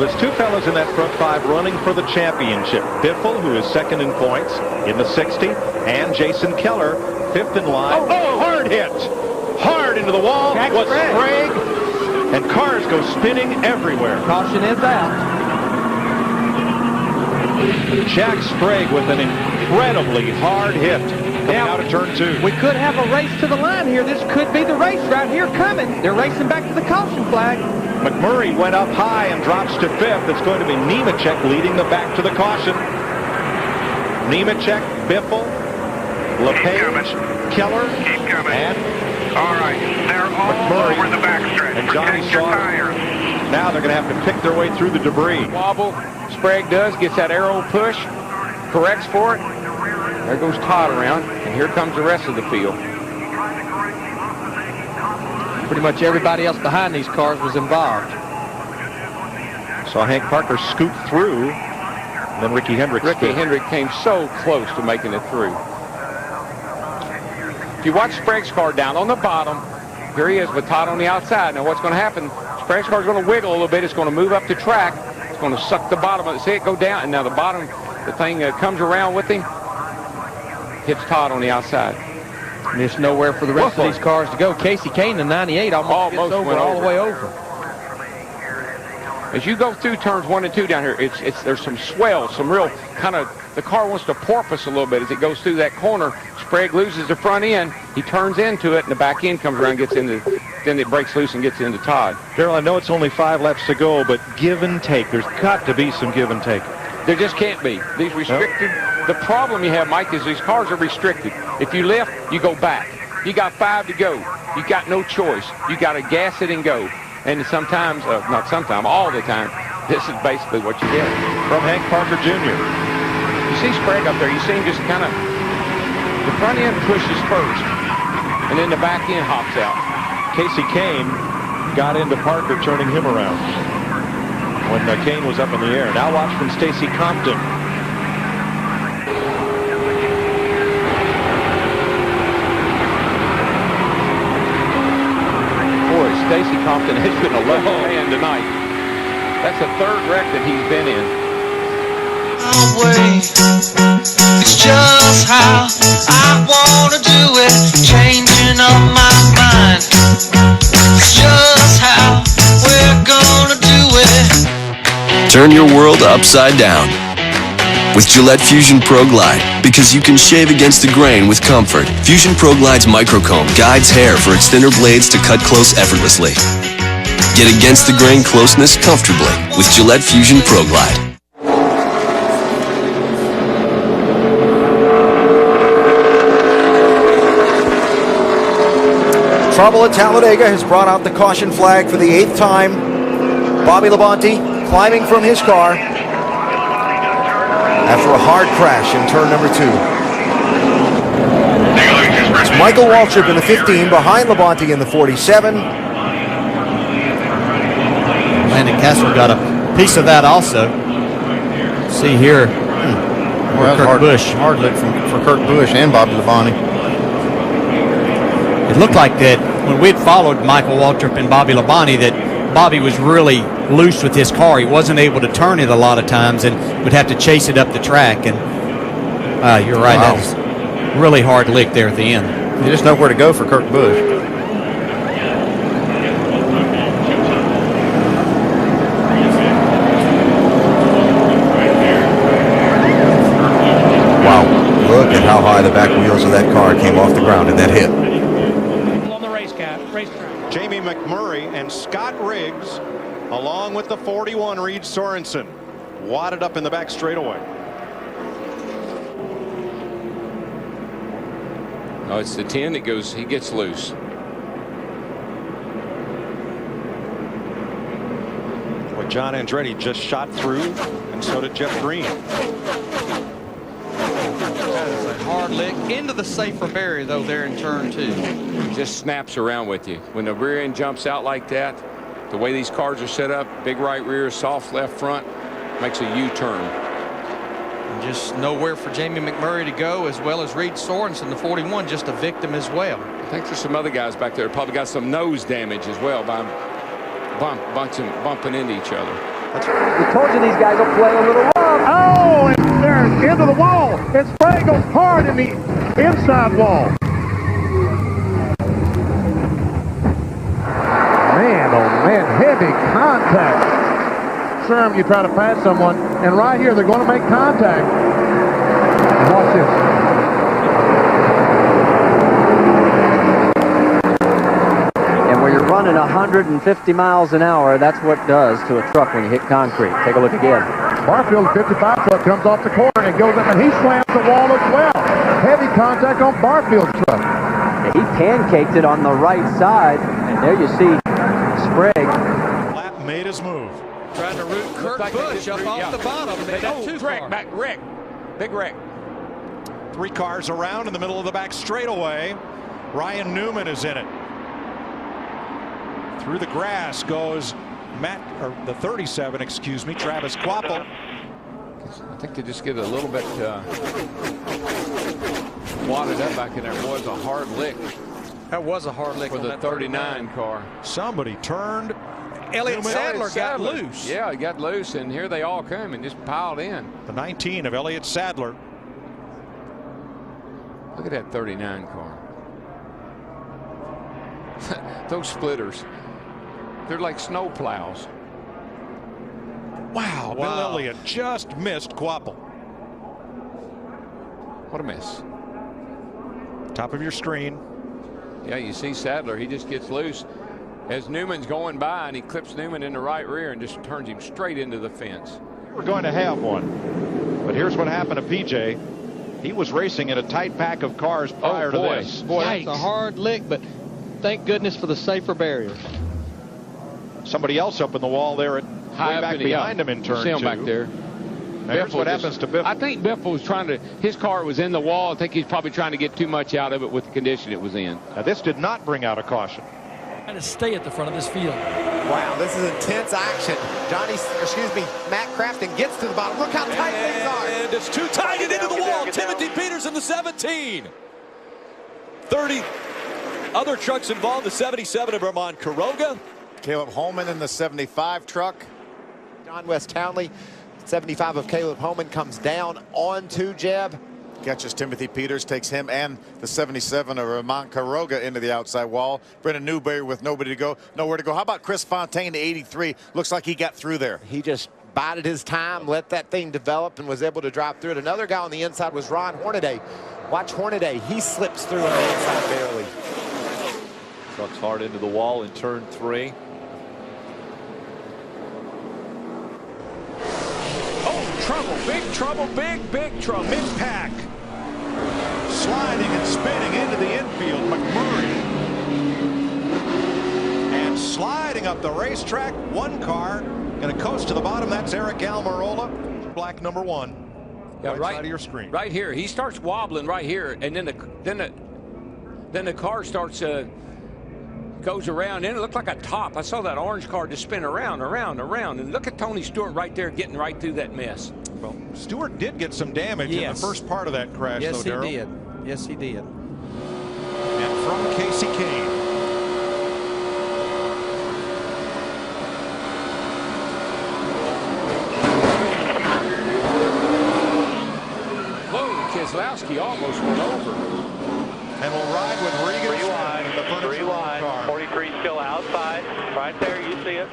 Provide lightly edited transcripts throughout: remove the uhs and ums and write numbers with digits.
Well, there's two fellas in that front five running for the championship. Biffle, who is second in points in the 60, and Jason Keller, fifth in line. Oh, hard hit. Hard into the wall. Jack was Sprague. Sprague. And cars go spinning everywhere. Caution is out. Jack Sprague with an incredibly hard hit coming out of turn 2. We could have a race to the line here. This could be the race right here coming. They're racing back to the caution flag. McMurray went up high and drops to 5th. It's going to be Nemechek leading the back to the caution. Nemechek, Biffle, LePage, Keller, and all right, they're all McMurray over the backstretch. and Johnny Protect your Sauter. tires. Now they're going to have to pick their way through the debris. Wobble, Sprague does, gets that arrow push, corrects for it. There goes Todd around, and here comes the rest of the field. Pretty much everybody else behind these cars was involved. Saw Hank Parker scoot through, and then Ricky Hendrick. Hendrick came so close to making it through. If you watch Sprague's car down on the bottom, here he is with Todd on the outside. Now what's going to happen, Sprague's car is going to wiggle a little bit. It's going to move up the track. It's going to suck the bottom of it. See it go down, and now the bottom, the thing comes around with him, hits Todd on the outside. There's nowhere for the rest of these cars to go. Casey Kane, the 98, almost gets over, all the way over. As you go through turns 1 and 2 down here, there's some swell, some real kind of, the car wants to porpoise a little bit as it goes through that corner. Sprague loses the front end, he turns into it, and the back end comes around, gets into, then it breaks loose and gets into Todd. Darrell, I know it's only 5 laps to go, but give and take. There's got to be some give and take. There just can't be. These restricted, the problem you have, Mike, is these cars are restricted. If you lift, you go back. You got 5 to go. You got no choice. You got to gas it and go. And sometimes, not sometimes, all the time, this is basically what you get. From Hank Parker Jr. You see Sprague up there. You see him just kind of, the front end pushes first, and then the back end hops out. Casey Kane got into Parker, turning him around when Kane was up in the air. Now watch from Stacy Compton. Boy, Stacy Compton has been a lucky man tonight. That's the 3rd wreck that he's been in. It's just how I want to do it, changing up my mind. It's just how we're gonna do it. Turn your world upside down with Gillette Fusion Pro Glide, because you can shave against the grain with comfort. Fusion Pro Glide's microcomb guides hair for its thinner blades to cut close effortlessly. Get against the grain closeness comfortably with Gillette Fusion Pro Glide. Trouble at Talladega has brought out the caution flag for the 8th time. Bobby Labonte climbing from his car after a hard crash in turn number 2. It's Michael Waltrip in the 15 behind Labonte in the 47. Landon Kessler got a piece of that also. See here. Well, Kurt Busch. Hard lick for Kurt Busch and Bobby Labonte. It looked like that when we'd followed Michael Waltrip and Bobby Labonte, that Bobby was really loose with his car. He wasn't able to turn it a lot of times and would have to chase it up the track. And you're right, Wow. That was a really hard lick there at the end. You just know where to go for Kurt Busch. Wow, look at how high the back wheels of that car came off the ground in that hit. On the racetrack. Jamie McMurray and Scott Riggs, along with the 41 Reed Sorensen, wadded up in the back straightaway. No, it's the 10 that goes, he gets loose. Well, John Andretti just shot through, and so did Jeff Green. That is a hard lick into the safer area, though, there in turn 2. It just snaps around with you. When the rear end jumps out like that, the way these cars are set up, big right rear, soft left front, makes a U-turn. And just nowhere for Jamie McMurray to go, as well as Reed Sorensen, the 41, just a victim as well. I think there's some other guys back there probably got some nose damage as well by bumping into each other. We told you these guys will play a little rough. Oh, and they're into the wall. And Sprague goes hard in the inside wall. Man, oh man, heavy contact. Sherm, you try to pass someone, and right here they're going to make contact. Watch this. Running 150 miles an hour, that's what it does to a truck when you hit concrete. Take a look again. Barfield's 55 truck comes off the corner and goes up, and he slams the wall as well. Heavy contact on Barfield's truck. And he pancaked it on the right side, and there you see Sprague. Lap made his move. Trying to root Kurt Busch up off the bottom. They got two cars. Big wreck. 3 cars around in the middle of the back straightaway. Ryan Newman is in it. Through the grass goes the 37, excuse me, Travis Quapple. I think they just get a little bit wadded up back in there. Boy, it was a hard lick. That was a hard lick for the 39 car. Somebody turned. Elliott Sadler got loose. Yeah, he got loose, and here they all come and just piled in. The 19 of Elliott Sadler. Look at that 39 car. Those splitters. They're like snow plows. Wow, Bill Elliott just missed Quapple. What a miss. Top of your screen. Yeah, you see Sadler, he just gets loose as Newman's going by, and he clips Newman in the right rear and just turns him straight into the fence. We're going to have one. But here's what happened to PJ. He was racing in a tight pack of cars prior to this. Boy, that's a hard lick, but thank goodness for the safer barrier. Somebody else up in the wall there at way back behind him in turn 2. See him back there. Here's what happens to Biffle. I think Biffle was trying to, his car was in the wall. I think he's probably trying to get too much out of it with the condition it was in. Now, this did not bring out a caution. Trying to stay at the front of this field. Wow, this is intense action. Matt Crafton gets to the bottom. Look how tight things are. And it's too tight and into the wall. Timothy Peters in the 17. 30 other trucks involved. The 77 of Vermont Caroga. Caleb Holman in the 75 truck. John West Townley, 75 of Caleb Holman comes down onto Jeb. Catches Timothy Peters, takes him and the 77 of Vermont Caroga into the outside wall. Brendan Newberry with nowhere to go. How about Chris Fontaine, the 83? Looks like he got through there. He just bided his time, let that thing develop, and was able to drive through it. Another guy on the inside was Ron Hornaday. Watch Hornaday. He slips through on the inside barely. Trucks hard into the wall in turn 3. Trouble, big trouble. Mid-pack. Sliding and spinning into the infield, McMurray. And sliding up the racetrack, one car going to coast to the bottom. That's Eric Almirola, black number 1. Yeah, right side of your screen. Right here. He starts wobbling right here, and then the car starts goes around, and it looked like a top. I saw that orange car just spin around, and look at Tony Stewart right there getting right through that mess. Well, Stewart did get some damage in the first part of that crash, yes, though, Darrell. Yes, he did. Yes, he did. And from Casey Kane. Whoa, Keselowski almost went over. And we'll ride with Regan. 3 wide, 3 wide. Car. 43 still outside. Right there, you see it.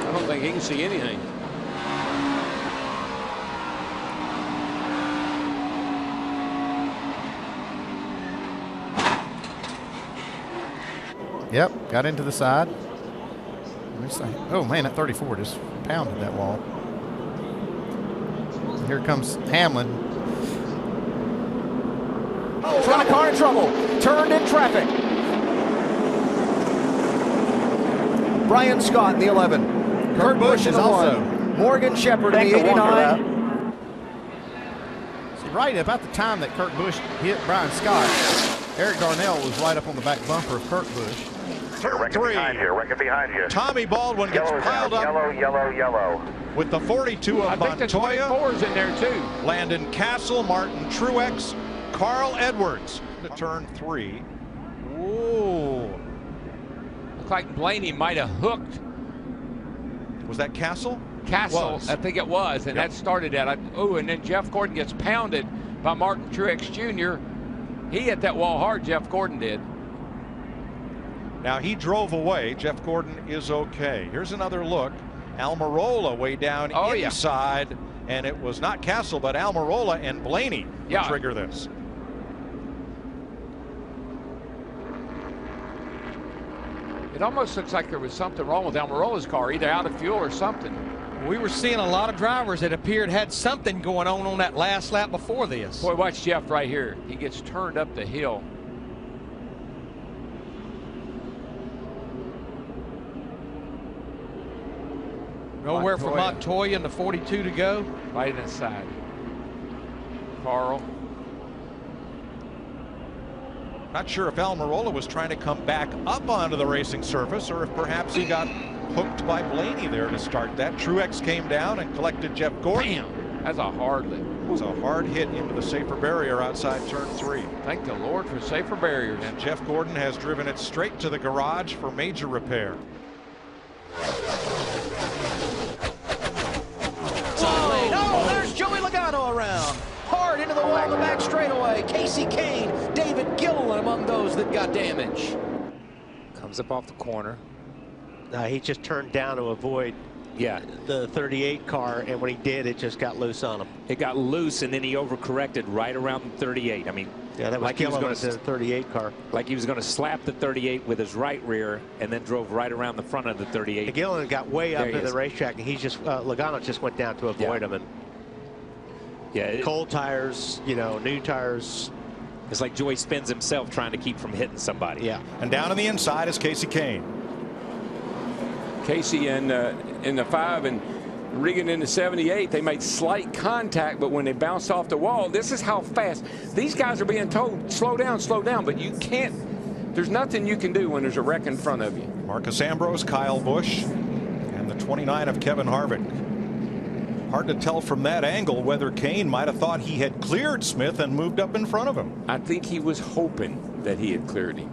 I don't think he can see anything. Yep, got into the side. Oh man, that 34 just pounded that wall. Here comes Hamlin. Oh, got a car in trouble. Turned in traffic. Brian Scott in the 11. Kurt Busch is also. Morgan Shepherd in the 89. See, right about the time that Kurt Busch hit Brian Scott, Eric Darnell was right up on the back bumper of Kurt Busch. Record behind you. Tommy Baldwin gets piled up. Yellow. With the 42 of I think the Montoya. 24's in there too. Landon Castle, Martin Truex, Carl Edwards to turn 3. Ooh. Looked like Blaney might have hooked Was that Castle? Castle, I think it was, and that started that. And then Jeff Gordon gets pounded by Martin Truex Jr. He hit that wall hard, Jeff Gordon did. Now he drove away. Jeff Gordon is okay. Here's another look. Almirola way down inside, and it was not Castle, but Almirola and Blaney who trigger this. It almost looks like there was something wrong with Almirola's car, either out of fuel or something. We were seeing a lot of drivers that appeared had something going on that last lap before this. Boy, watch Jeff right here. He gets turned up the hill. Nowhere for Montoya and the 42 to go. Right inside. Carl. Not sure if Almirola was trying to come back up onto the racing surface or if perhaps he got hooked by Blaney there to start that. Truex came down and collected Jeff Gordon. Bam! That's a hard lick. It was a hard hit into the safer barrier outside turn 3. Thank the Lord for safer barriers. And Jeff Gordon has driven it straight to the garage for major repair. Oh, there's Joey Logano around. Hard into the wall on the back straightaway. Casey Kane, David Gilliland among those that got damage. Comes up off the corner. He just turned down to avoid the 38 car, and when he did, it just got loose on him. It got loose, and then he overcorrected right around the 38. I mean, that was like he was going to the 38 car. Like he was going to slap the 38 with his right rear, and then drove right around the front of the 38. Gilliland got way up to the racetrack, and he just Logano just went down to avoid him. And cold tires, new tires. It's like Joey spins himself trying to keep from hitting somebody. Yeah. And down on the inside is Casey Kane. Casey in the 5 and Regan in the 78, they made slight contact, but when they bounced off the wall, this is how fast. These guys are being told, slow down, but you can't. There's nothing you can do when there's a wreck in front of you. Marcus Ambrose, Kyle Busch, and the 29 of Kevin Harvick. Hard to tell from that angle whether Kane might have thought he had cleared Smith and moved up in front of him. I think he was hoping that he had cleared him.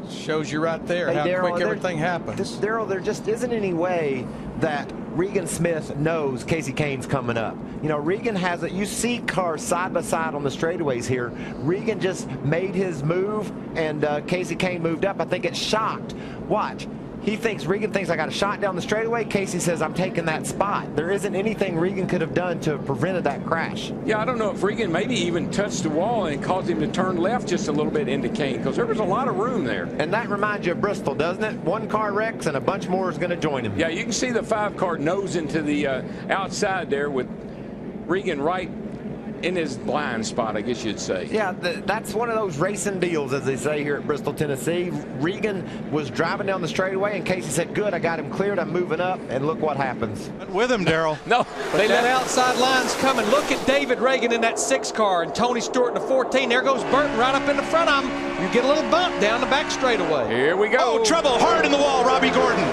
Shows you right there how quick everything happens. Darrell, there just isn't any way that Regan Smith knows Casey Kane's coming up. Regan has it. You see cars side by side on the straightaways here. Regan just made his move, and Casey Kane moved up. I think it's shocked. Watch. Regan thinks I got a shot down the straightaway. Casey says I'm taking that spot. There isn't anything Regan could have done to have prevented that crash. Yeah, I don't know if Regan maybe even touched the wall and caused him to turn left just a little bit into Kane, because there was a lot of room there. And that reminds you of Bristol, doesn't it? One car wrecks and a bunch more is going to join him. Yeah, you can see the 5 car nose into the outside there with Regan right in his blind spot, I guess you'd say. Yeah, that's one of those racing deals, as they say here at Bristol, Tennessee. Regan was driving down the straightaway, and Casey said, good, I got him cleared, I'm moving up, and look what happens. With him, Darrell. No, they let outside lines coming. Look at David Reagan in that 6 car, and Tony Stewart in the 14. There goes Burton right up in the front of him. You get a little bump down the back straightaway. Here we go. Oh, trouble, hard in the wall, Robbie Gordon.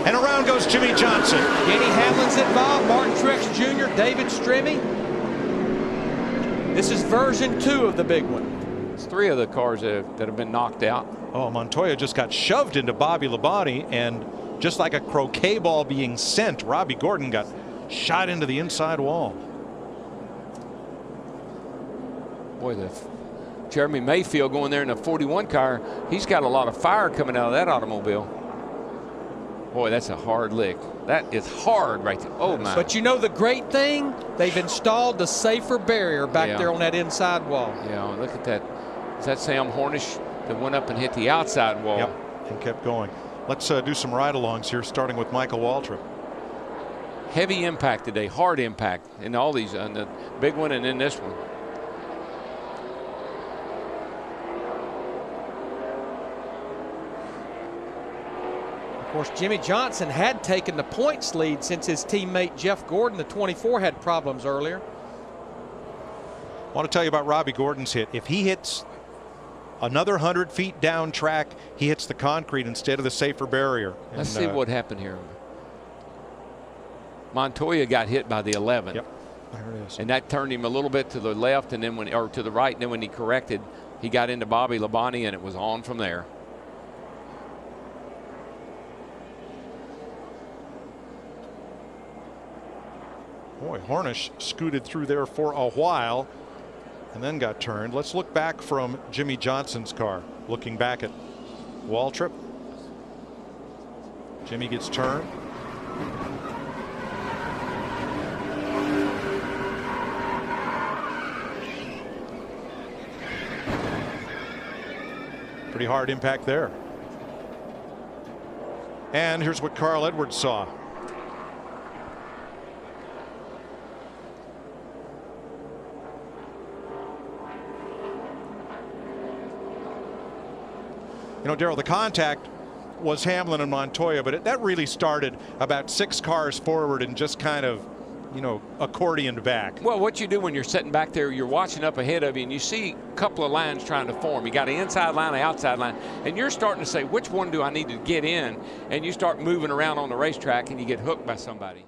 And around goes Jimmy Johnson. Denny Hamlin's involved, Martin Truex Jr., David Strimmy. This is version 2 of the big one. It's 3 of the cars that have been knocked out. Oh, Montoya just got shoved into Bobby Labonte, and just like a croquet ball being sent, Robbie Gordon got shot into the inside wall. Boy, Jeremy Mayfield going there in the 41 car, he's got a lot of fire coming out of that automobile. Boy, that's a hard lick. That is hard right there. Oh, my. But the great thing? They've installed the safer barrier back there on that inside wall. Yeah, look at that. Is that Sam Hornish that went up and hit the outside wall? Yep, and kept going. Let's do some ride-alongs here, starting with Michael Waltrip. Heavy impact today, hard impact in all these, and the big one and then this one. Of course, Jimmy Johnson had taken the points lead since his teammate Jeff Gordon, the 24, had problems earlier. I want to tell you about Robbie Gordon's hit. If he hits another 100 feet down track, he hits the concrete instead of the safer barrier. Let's see what happened here. Montoya got hit by the 11. Yep, there it is. And that turned him a little bit to the left, and then or to the right, and then when he corrected, he got into Bobby Labonte, and it was on from there. Boy, Hornish scooted through there for a while and then got turned. Let's look back from Jimmy Johnson's car. Looking back at Waltrip. Jimmy gets turned. Pretty hard impact there. And here's what Carl Edwards saw. You know, Darrell, the contact was Hamlin and Montoya, but that really started about 6 cars forward and just kind of, you know, accordioned back. Well, what you do when you're sitting back there, you're watching up ahead of you, and you see a couple of lines trying to form. You got an inside line, an outside line, and you're starting to say, which one do I need to get in? And you start moving around on the racetrack, and you get hooked by somebody.